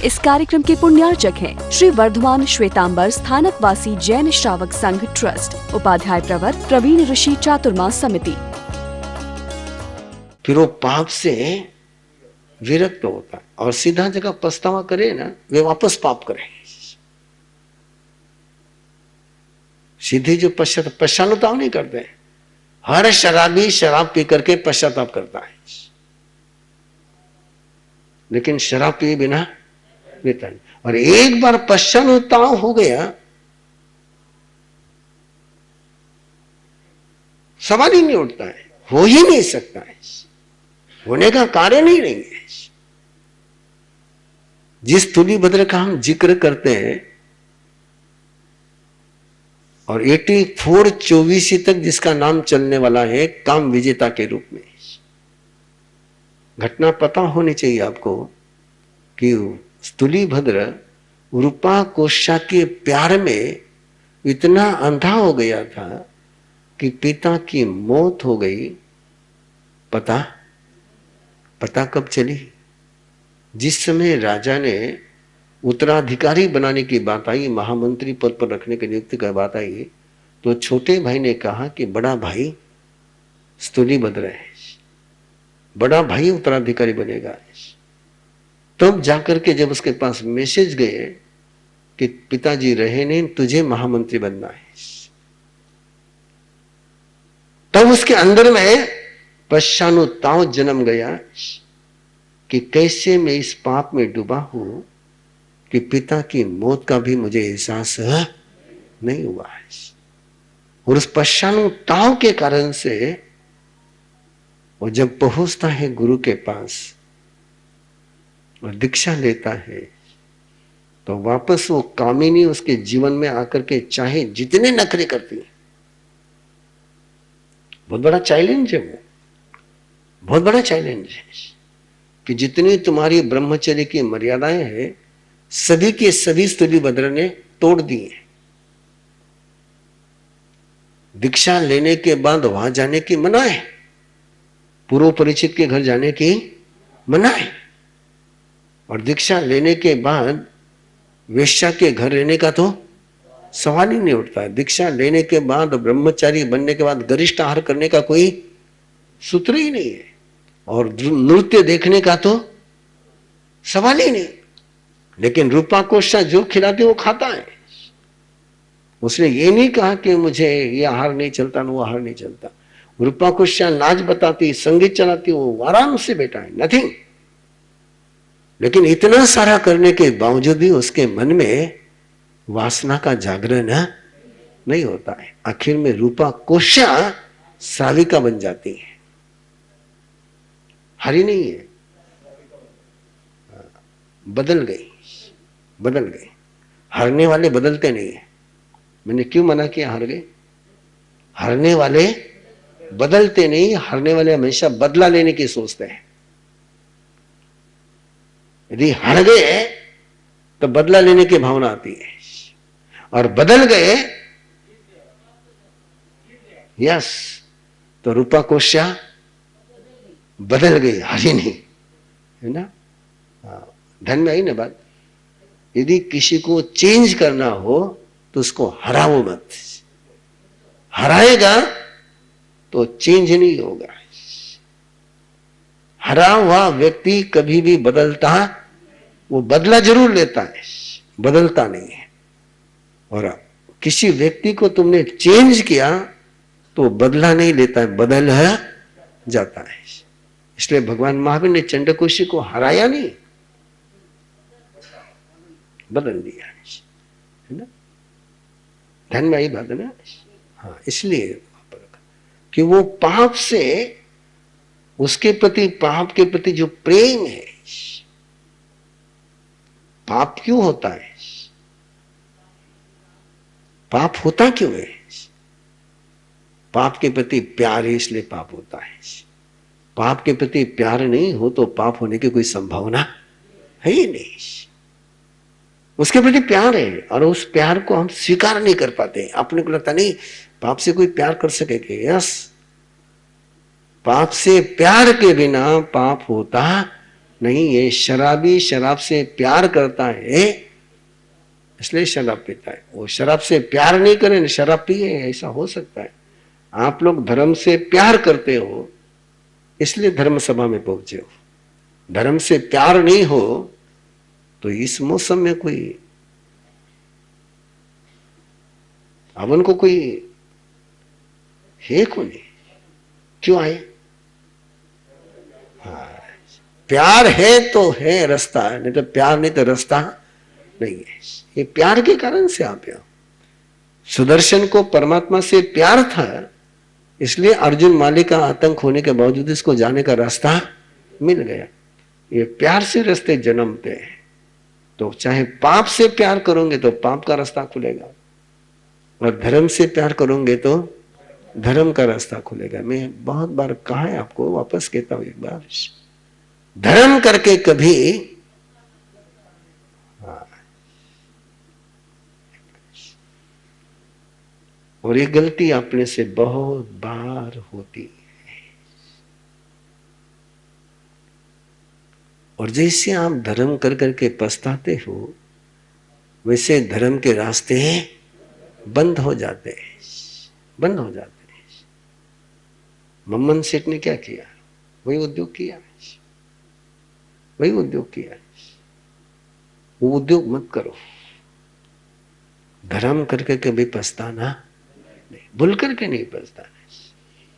इस कार्यक्रम के पुण्यार्चक हैं श्री वर्धमान श्वेतांबर स्थानकवासी जैन श्रावक संघ ट्रस्ट, उपाध्याय प्रवर प्रवीण ऋषि चातुर्मास समिति। फिर वो पाप से विरक्त होता है और सीधा जगह पछतावा करे ना, वे वापस पाप करें। सीधे जो पश्चाताप नहीं करते। हर शराबी शराब पी करके पश्चाताप करता है, लेकिन शराब पिए बिना पीता नहीं। और एक बार पश्चाताप हो गया, सवाल ही नहीं उठता है, हो ही नहीं सकता है, होने का कारण ही नहीं है। जिस तुलीभद्र का हम जिक्र करते हैं और 84 तक जिसका नाम चलने वाला है काम विजेता के रूप में, घटना पता होनी चाहिए आपको कि तुलीभद्र रूपा कोशा के प्यार में इतना अंधा हो गया था कि पिता की मौत हो गई। पता कब चली? जिस समय राजा ने उत्तराधिकारी बनाने की बात आई, महामंत्री पद पर रखने की नियुक्ति की बात आई, तो छोटे भाई ने कहा कि बड़ा भाई तुलीभद्र है, बड़ा भाई उत्तराधिकारी बनेगा। तब जाकर के जब उसके पास मैसेज गए कि पिताजी रहे नहीं, तुझे महामंत्री बनना है, तब उसके अंदर में पश्चाताप जन्म गया कि कैसे मैं इस पाप में डूबा हूं कि पिता की मौत का भी मुझे एहसास नहीं हुआ है। और उस पश्चाताप के कारण से वो जब पहुंचता है गुरु के पास और दीक्षा लेता है, तो वापस वो कामिनी उसके जीवन में आकर के चाहे जितने नखरे करती है, बहुत बड़ा चैलेंज है वो, बहुत बड़ा चैलेंज है कि जितनी तुम्हारी ब्रह्मचर्य की मर्यादाएं हैं सभी के सभी तुलीभद्र ने तोड़ दी है। दीक्षा लेने के बाद वहां जाने की मना है, पूर्व परिचित के घर जाने की मना है, और दीक्षा लेने के बाद वेश्या के घर रहने का तो सवाल ही नहीं उठता है। दीक्षा लेने के बाद ब्रह्मचारी बनने के बाद गरिष्ठ आहार करने का कोई सूत्र ही नहीं है, और नृत्य देखने का तो सवाल ही नहीं। लेकिन रूपा कोशा जो खिलाती वो खाता है। उसने ये नहीं कहा कि मुझे ये आहार नहीं चलता, वो आहार नहीं चलता। रूपा कोशा नाच बताती, संगीत चलाती, वो आराम से बैठा है, नथिंग। लेकिन इतना सारा करने के बावजूद भी उसके मन में वासना का जागरण नहीं होता है। आखिर में रूपा कोशा श्राविका बन जाती है, हरी नहीं है, बदल गई। हारने वाले बदलते नहीं है। मैंने क्यों मना किया हार गए? हारने वाले बदलते नहीं, हारने वाले हमेशा बदला लेने की सोचते हैं। यदि हार गए तो बदला लेने की भावना आती है, और बदल गए यस तो रूपा कोशा बदल गई, हारी नहीं, है ना। ध्यान में आई ना बात? यदि किसी को चेंज करना हो तो उसको हराओ मत। हराएगा तो चेंज नहीं होगा। हरा हुआ व्यक्ति कभी भी बदलता, वो बदला जरूर लेता है, बदलता नहीं है। और किसी व्यक्ति को तुमने चेंज किया तो बदला नहीं लेता है, बदल जाता है। इसलिए भगवान महावीर ने चंडकोशी को हराया नहीं, बदल दिया, है ना। ध्यान में आई बात है ना। हाँ, इसलिए कि वो पाप से, उसके प्रति, पाप के प्रति जो प्रेम है। पाप क्यों होता है? पाप होता क्यों है? पाप के प्रति प्यार है, इसलिए पाप होता है। पाप के प्रति प्यार नहीं हो तो पाप होने की कोई संभावना है ही नहीं। उसके प्रति प्यार है और उस प्यार को हम स्वीकार नहीं कर पाते। अपने को लगता नहीं पाप से कोई प्यार कर सकेगा। यस, पाप से प्यार के बिना पाप होता नहीं, ये शराबी शराब से प्यार करता है इसलिए शराब पीता है। वो शराब से प्यार नहीं करे, शराब पिए, ऐसा हो सकता है। आप लोग धर्म से प्यार करते हो इसलिए धर्म सभा में पहुंचे हो। धर्म से प्यार नहीं हो तो इस मौसम में कोई हवन को कोई है को नहीं, क्यों आए? हाँ, प्यार है तो है रास्ता, नहीं तो प्यार नहीं तो रास्ता नहीं है। ये प्यार के कारण से आप यहाँ। सुदर्शन को परमात्मा से प्यार था इसलिए अर्जुन माली का आतंक होने के बावजूद इसको जाने का रास्ता मिल गया। ये प्यार से रास्ते जन्मते हैं, तो चाहे पाप से प्यार करोगे तो पाप का रास्ता खुलेगा, और धर्म से प्यार करोगे तो धर्म का रास्ता खुलेगा। मैं बहुत बार कहा है आपको, वापस कहता हूं एक बार, धर्म करके कभी और ये गलती अपने से बहुत बार होती है। और जैसे आप धर्म कर करके पछताते हो वैसे धर्म के रास्ते बंद हो जाते हैं, बंद हो जाते हैं। मनमोहन सेठ ने क्या किया? वही उद्योग किया, वही उद्योग किया। वो उद्योग मत करो। धर्म करके कभी पछताना नहीं, भूल करके नहीं पछताना,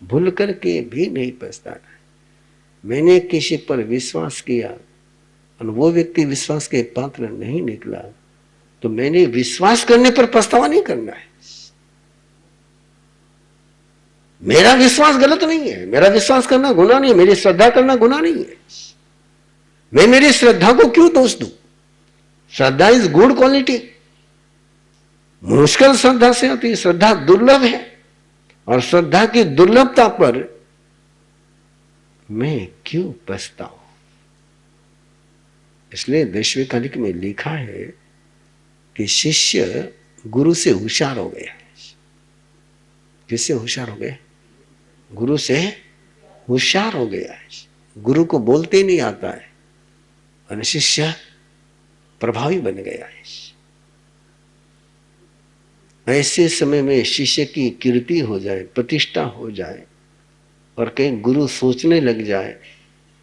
भूल करके भी नहीं पछताना। मैंने किसी पर विश्वास किया और वो व्यक्ति विश्वास के पात्र नहीं निकला तो मैंने विश्वास करने पर पछतावा नहीं करना है। मेरा विश्वास गलत नहीं है, मेरा विश्वास करना गुनाह नहीं है, मेरी श्रद्धा करना गुनाह नहीं है। मैं मेरी श्रद्धा को क्यों दोष दूं? श्रद्धा इज गुड क्वालिटी। मुश्किल श्रद्धा से होती है, श्रद्धा दुर्लभ है, और श्रद्धा की दुर्लभता पर मैं क्यों पछताऊं? इसलिए दैश्विकालिक में लिखा है कि शिष्य गुरु से होशियार हो गया। किससे होशियार हो गए? गुरु से होशियार हो गया है। गुरु को बोलते ही नहीं आता है और शिष्य प्रभावी बन गया है। ऐसे समय में शिष्य की कीर्ति हो जाए, प्रतिष्ठा हो जाए, और कहीं गुरु सोचने लग जाए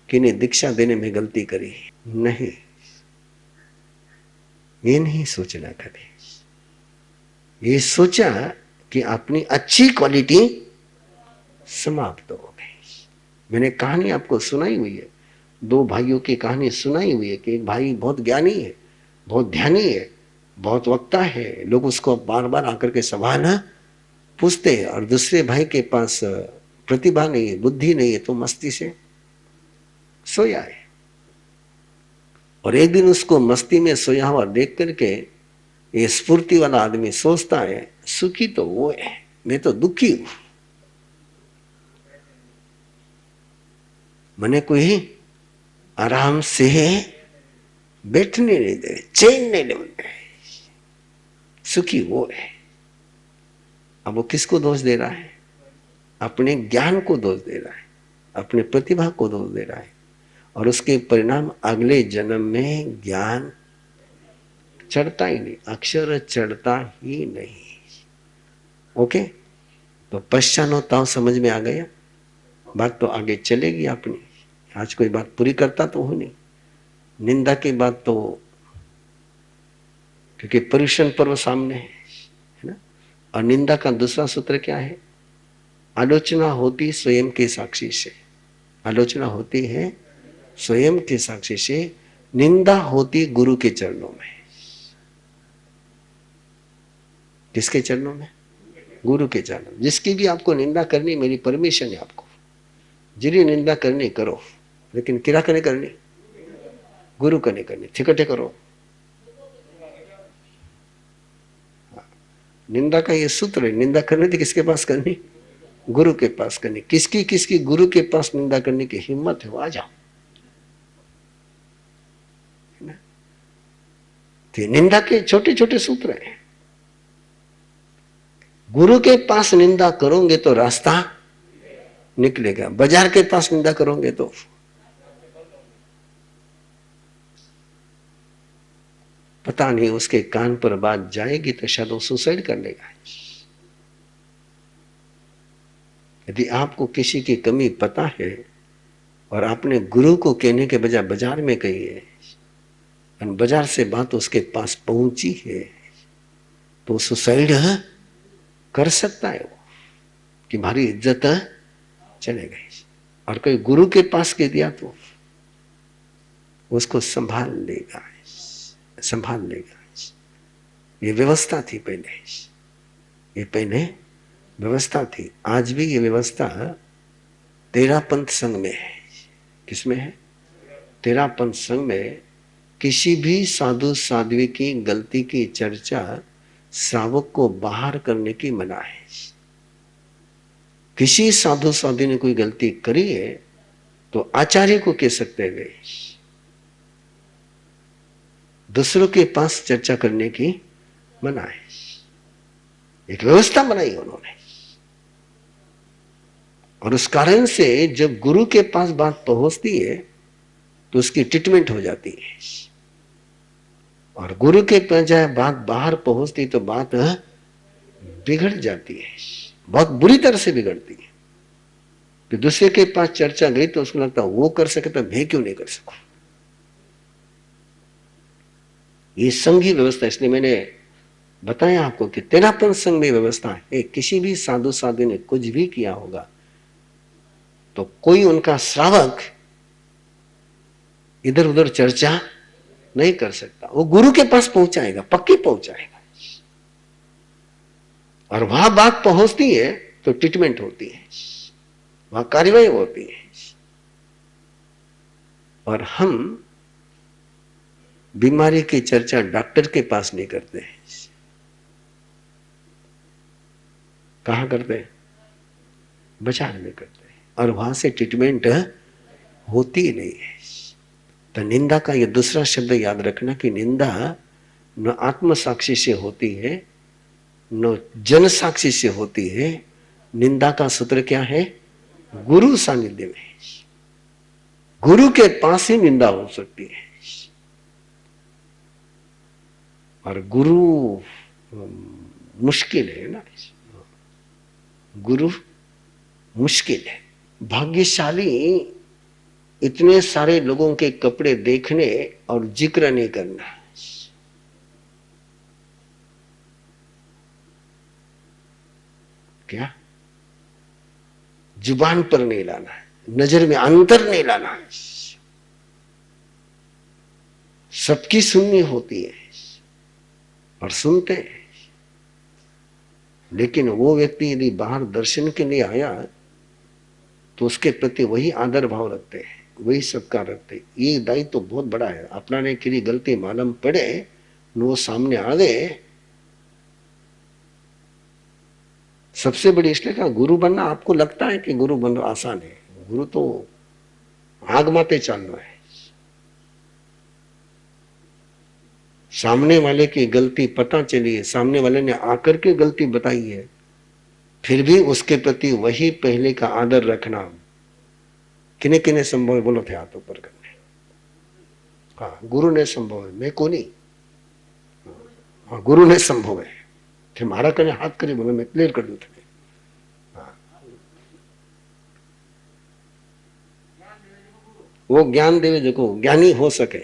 कि इन्हें दीक्षा देने में गलती करी, नहीं, ये नहीं सोचना कभी। ये सोचा कि अपनी अच्छी क्वालिटी समाप्त हो गई। मैंने कहानी आपको सुनाई हुई है, दो भाइयों की कहानी सुनाई हुई है कि एक भाई बहुत ज्ञानी है, बहुत ध्यानी है, बहुत वक्ता है, लोग उसको बार बार आकर के सवाल पूछते हैं, और दूसरे भाई के पास प्रतिभा नहीं है, बुद्धि नहीं है, तो मस्ती से सोया है। और एक दिन उसको मस्ती में सोया हुआ देख करके ये स्फूर्ति वाला आदमी सोचता है, सुखी तो वो है, मैं तो दुखी हूं, मैंने कोई आराम से बैठने नहीं दे, चैन नहीं दे, सुखी वो है। अब वो किसको दोष दे रहा है? अपने ज्ञान को दोष दे रहा है, अपने प्रतिभा को दोष दे रहा है, और उसके परिणाम अगले जन्म में ज्ञान चढ़ता ही नहीं, अक्षर चढ़ता ही नहीं। ओके, तो पश्चाताप समझ में आ गया? बात तो आगे चलेगी अपनी। आज कोई बात पूरी करता तो हो नहीं, निंदा की बात तो, क्योंकि पर्यूषण पर्व सामने है ना। और निंदा का दूसरा सूत्र क्या है? आलोचना होती स्वयं के साक्षी से, आलोचना होती है स्वयं के साक्षी से, निंदा होती गुरु के चरणों में। किसके चरणों में? गुरु के चरणों। जिसकी भी आपको निंदा करनी, मेरी परमिशन है आपको, जिरी निंदा करनी करो, लेकिन किरा कने करनी? गुरु कने करनी, ठिकटे करो। निंदा का ये सूत्र है, निंदा करनी थी किसके पास करनी? गुरु के पास करनी। किसकी किसकी गुरु के पास निंदा करने की हिम्मत है, वो आ जाओ। तो निंदा के छोटे छोटे सूत्र हैं। गुरु के पास निंदा करोगे तो रास्ता निकलेगा, बाजार के पास निंदा करोगे तो पता नहीं उसके कान पर बात जाएगी तो शायद वो सुसाइड कर लेगा। यदि आपको किसी की कमी पता है और आपने गुरु को कहने के बजाय बाजार में कही है और बाजार से बात उसके पास पहुंची है तो सुसाइड कर सकता है वो, कि हमारी इज्जत चले गई। और कोई गुरु के पास कह दिया तो उसको संभाल लेगा, संभाल लेगा। ये व्यवस्था थी पहले, ये पहले व्यवस्था थी। आज भी ये व्यवस्था तेरा पंथ संघ में है। किसमें है? तेरा पंथ संघ में किसी भी साधु साध्वी की गलती की चर्चा श्रावक को बाहर करने की मना है। किसी साधु साध्वी ने कोई गलती करी है तो आचार्य को कह सकते हैं, दूसरों के पास चर्चा करने की मना है। एक व्यवस्था बनाई उन्होंने और उस कारण से जब गुरु के पास बात पहुंचती है तो उसकी ट्रीटमेंट हो जाती है और गुरु के पास जाए बात बाहर पहुंचती तो बात बिगड़ जाती है, बहुत बुरी तरह से बिगड़ती है। कि दूसरे के पास चर्चा गई तो उसको लगता वो कर सके तो मैं क्यों नहीं कर सकूं। ये संघी व्यवस्था, इसलिए मैंने बताया आपको कि तेरापन संघ में व्यवस्था है। किसी भी साधु साधु ने कुछ भी किया होगा तो कोई उनका श्रावक इधर उधर चर्चा नहीं कर सकता, वो गुरु के पास पहुंचाएगा, पक्की पहुंचाएगा। और वहां बात पहुंचती है तो ट्रीटमेंट होती है, वहां कार्रवाई होती है। और हम बीमारी की चर्चा डॉक्टर के पास नहीं करते हैं। कहां करते हैं? बाजार में करते हैं और वहां से ट्रीटमेंट होती ही नहीं है। तो निंदा का ये दूसरा शब्द याद रखना कि निंदा न आत्म साक्षी से होती है न जन साक्षी से होती है। निंदा का सूत्र क्या है? गुरु सानिध्य में, गुरु के पास ही निंदा हो सकती है। और गुरु मुश्किल है ना, गुरु मुश्किल है। भाग्यशाली इतने सारे लोगों के कपड़े देखने और जिक्र नहीं करना। क्या? जुबान पर नहीं लाना है, नजर में अंतर नहीं लाना है। सबकी सुननी होती है और सुनते हैं, लेकिन वो व्यक्ति यदि बाहर दर्शन के लिए आया तो उसके प्रति वही आदर भाव रखते हैं, वही सत्कार रखते हैं। ये दायित्व तो बहुत बड़ा है। अपना ने की गलती मालूम पड़े वो सामने आ गए, सबसे बड़ी इसलिए कहा गुरु बनना। आपको लगता है कि गुरु बनना आसान है? गुरु तो आग माते चालना है। सामने वाले की गलती पता चली है, सामने वाले ने आकर के गलती बताई है, फिर भी उसके प्रति वही पहले का आदर रखना किने किने संभव है? बोलो थे हाथ ऊपर करने। हाँ, गुरु ने संभव है, मैं को नहीं। हाँ, गुरु ने संभव है थे, मारा कने हाथ करे बोले मैं क्लियर कर दू थे। हाँ, वो ज्ञान देवे देखो ज्ञानी हो सके।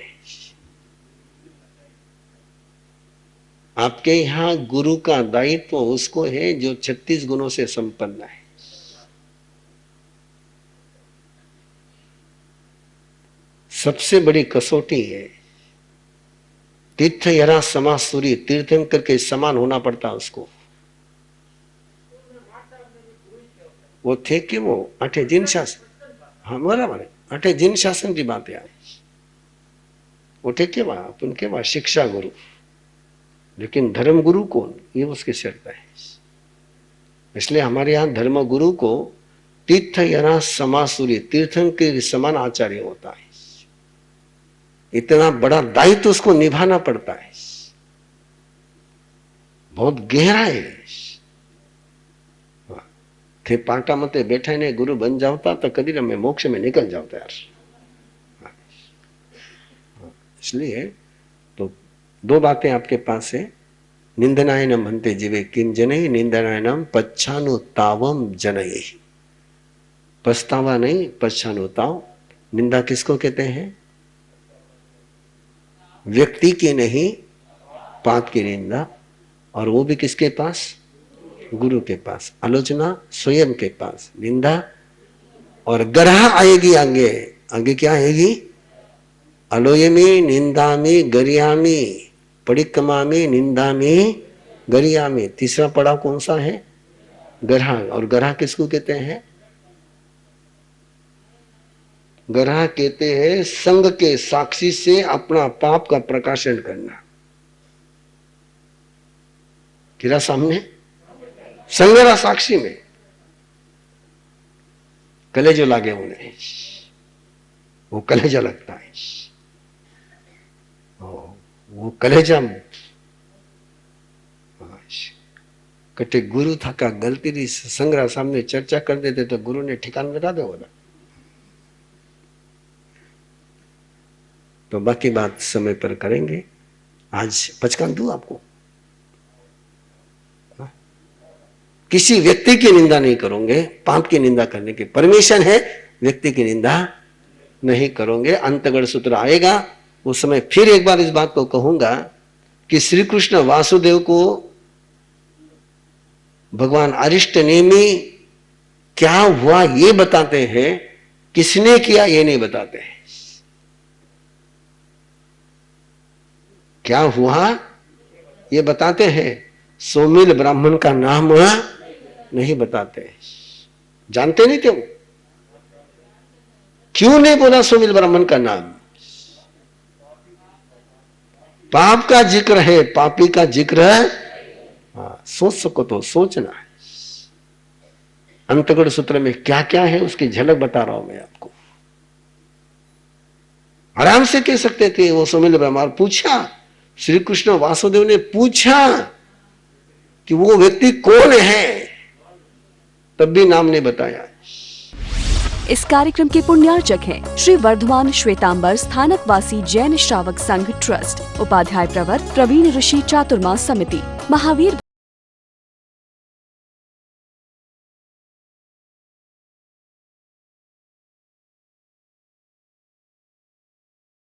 आपके यहां गुरु का दायित्व उसको है जो 36 गुणों से संपन्न है। सबसे बड़ी कसौटी है तीर्थ यरा समा सूर्य, तीर्थंकर के समान होना पड़ता उसको। वो थे कि वो अठे जिन शासन, हाँ बराबर है, अठे जिन शासन की बात है। वो थे के अपन के शिक्षा गुरु, लेकिन धर्म गुरु कौन? ये उसकी शर्त है। इसलिए हमारे यहां धर्म गुरु को तीर्थ यरा समा सूर्य, तीर्थंकर के समान आचार्य होता है। इतना बड़ा दायित्व उसको निभाना पड़ता है, बहुत गहरा है। थे पाटा मते बैठा ने गुरु बन जाता तो कभी मैं मोक्ष में निकल जाता यार। इसलिए तो दो बातें आपके पास है। निंदनायनम भन्ते जीवे किम जनय निंदनायनम पच्छानुतावम जनय। पछतावा नहीं, पश्चानुताव। निंदा किसको कहते हैं? व्यक्ति की नहीं, पाप की निंदा, और वो भी किसके पास? गुरु के पास। आलोचना स्वयं के पास, निंदा और ग्रह आएगी आगे। आगे क्या आएगी? अलोयमी निंदामी गरियामी पड़िकमामी निंदामी गरियामी। तीसरा पड़ाव कौन सा है? ग्रह। और ग्रह किसको कहते हैं? ग्रह कहते हैं संग के साक्षी से अपना पाप का प्रकाशन करना। किरा सामने संगरा साक्षी में कलेजो लागे उन्हें, वो कलेजा लगता है, वो कलेजा कटे गुरु था का गलती थी संग्रह सामने चर्चा कर देते तो गुरु ने ठिकाना लगा दे बोला। तो बाकी बात समय पर करेंगे। आज पचकान दूं आपको। किसी व्यक्ति की निंदा नहीं करोगे, पाप की निंदा करने की परमिशन है, व्यक्ति की निंदा नहीं करोगे। अंतगढ़ सूत्र आएगा उस समय फिर एक बार इस बात को कहूंगा कि श्री कृष्ण वासुदेव को भगवान अरिष्ट नेमी क्या हुआ ये बताते हैं, किसने किया ये नहीं बताते हैं। क्या हुआ ये बताते हैं, सोमिल ब्राह्मण का नाम नहीं बताते। जानते नहीं थे वो? क्यों नहीं बोला सोमिल ब्राह्मण का नाम? पाप का जिक्र है, पापी का जिक्र है। हाँ, सोच सको तो सोचना है। अंतगढ़ सूत्र में क्या क्या है उसकी झलक बता रहा हूं मैं आपको। आराम से कह सकते थे वो सोमिल ब्राह्मण। पूछा श्री कृष्ण वासुदेव ने पूछा कि वो व्यक्ति कौन है, तब भी नाम नहीं बताया। इस कार्यक्रम के पुण्यार्चक हैं श्री वर्धमान श्वेतांबर स्थानकवासी जैन श्रावक संघ ट्रस्ट, उपाध्याय प्रवर प्रवीण ऋषि चातुर्मास समिति, महावीर